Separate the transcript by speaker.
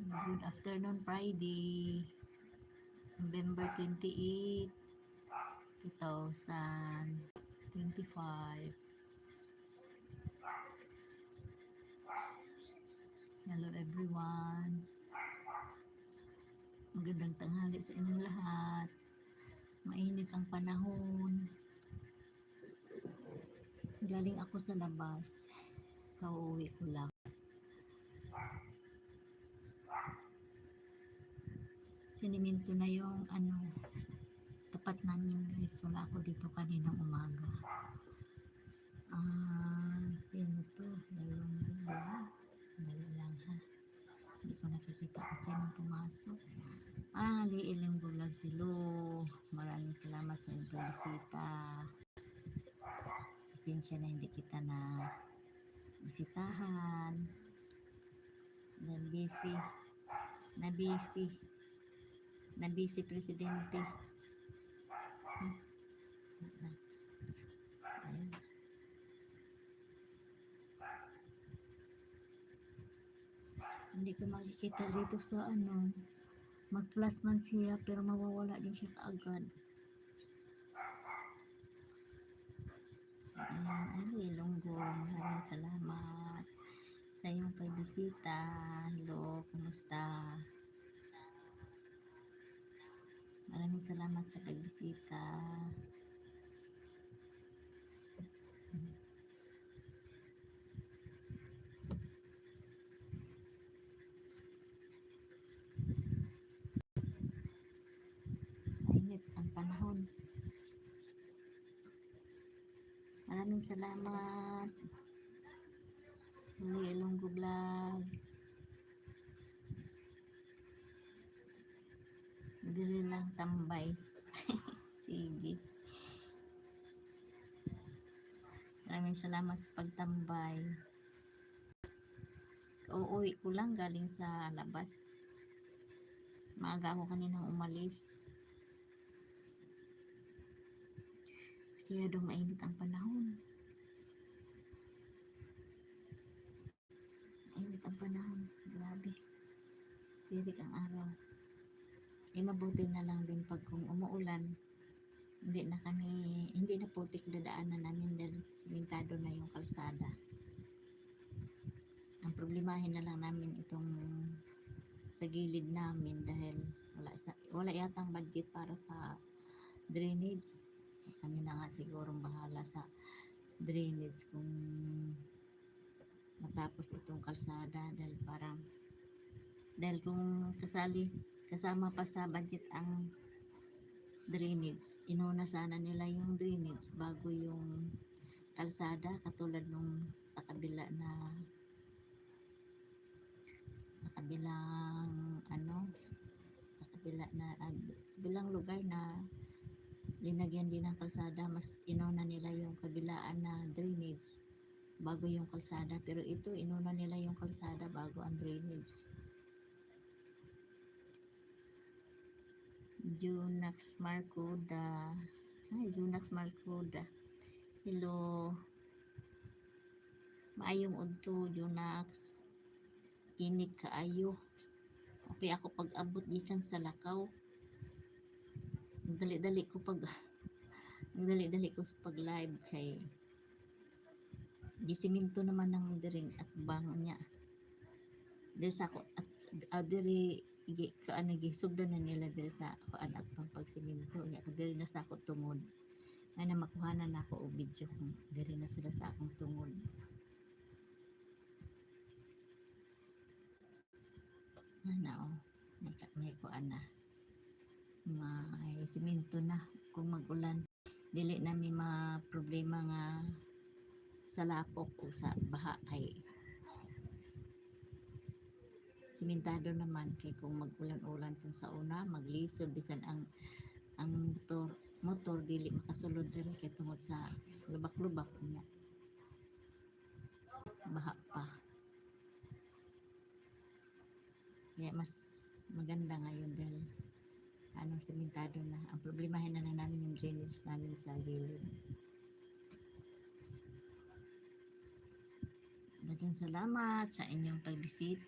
Speaker 1: Good afternoon, Friday, November 28, 2025. Hello everyone. Magandang tanghali sa inyong lahat. Mainit ang panahon. Galing ako sa labas. Kauwi ko lang. Siniminto na yung tapat namin guys. Wala ako dito kaninang umaga. Sino to? Dali lang ha. Hindi ko nakikita kung sino pumasok. Liiling bulag si Lo. Maraming salamat sa inyong pagbisita. Pasensya na hindi kita na bisitahan. Na busy presidente. Ayun. Hindi ko makikita dito sa mag-plus man siya pero mawawala din siya kaagad. Ayan, Ilonggo, maraming salamat sa iyong pagbisita. Hello, kumusta? Maraming salamat sa pagbisita. Mainit ang panahon. Maraming salamat. Ilonggo vlog. Dili lang tambay. Sige. Maraming salamat sa pagtambay. Uuwi ko lang galing sa labas. Maaga ako kaninang umalis. Masyadong mainit ang panahon. Mainit ang panahon. Grabe. Tirik ang araw. Mabuti na lang din pag kung umuulan, hindi na putik dadaanan namin dahil simentado na yung kalsada. Ang problemahin na lang namin itong sa gilid namin dahil wala yatang budget para sa drainage. Kami na nga sigurong bahala sa drainage kung matapos itong kalsada dahil kung kasama pa sa budget ang drainage, inuna sana nila yung drainage bago yung kalsada, katulad nung sa kabilang lugar na linagyan din ng kalsada. Mas inuna nila yung kabilaan na drainage bago yung kalsada, pero ito inuna nila yung kalsada bago ang drainage. Junax Marcoda. Junax Marcoda. Hello. Maayong udto, Junax. Inig kaayo. Okay ako pag-abot gikan sa Lakaw. Nagdali-dali ko pag live kay gisiminto naman ng diring at bang niya. Diri sa ako at diri gisugdan na nila diri sa kuan at pagsiminto nya diri na sa ako tungod ay na makuhanan na ako og video kung diri na sila sa akong tungod. May kuan na may siminto na. Kung mag-ulan dili na may problema nga sa lapok o sa baha kay simentado naman. Kay kung mag-ulan-ulan tong sa una maglisod bisan ang motor dili makasulod diri kay tungod sa lubak-lubak niya, baha pa. Kaya mas maganda ngayon dahil simentado na. Ang problemahin na namin yung drainage namin sa gilid. Daghang salamat sa inyong pagbisita.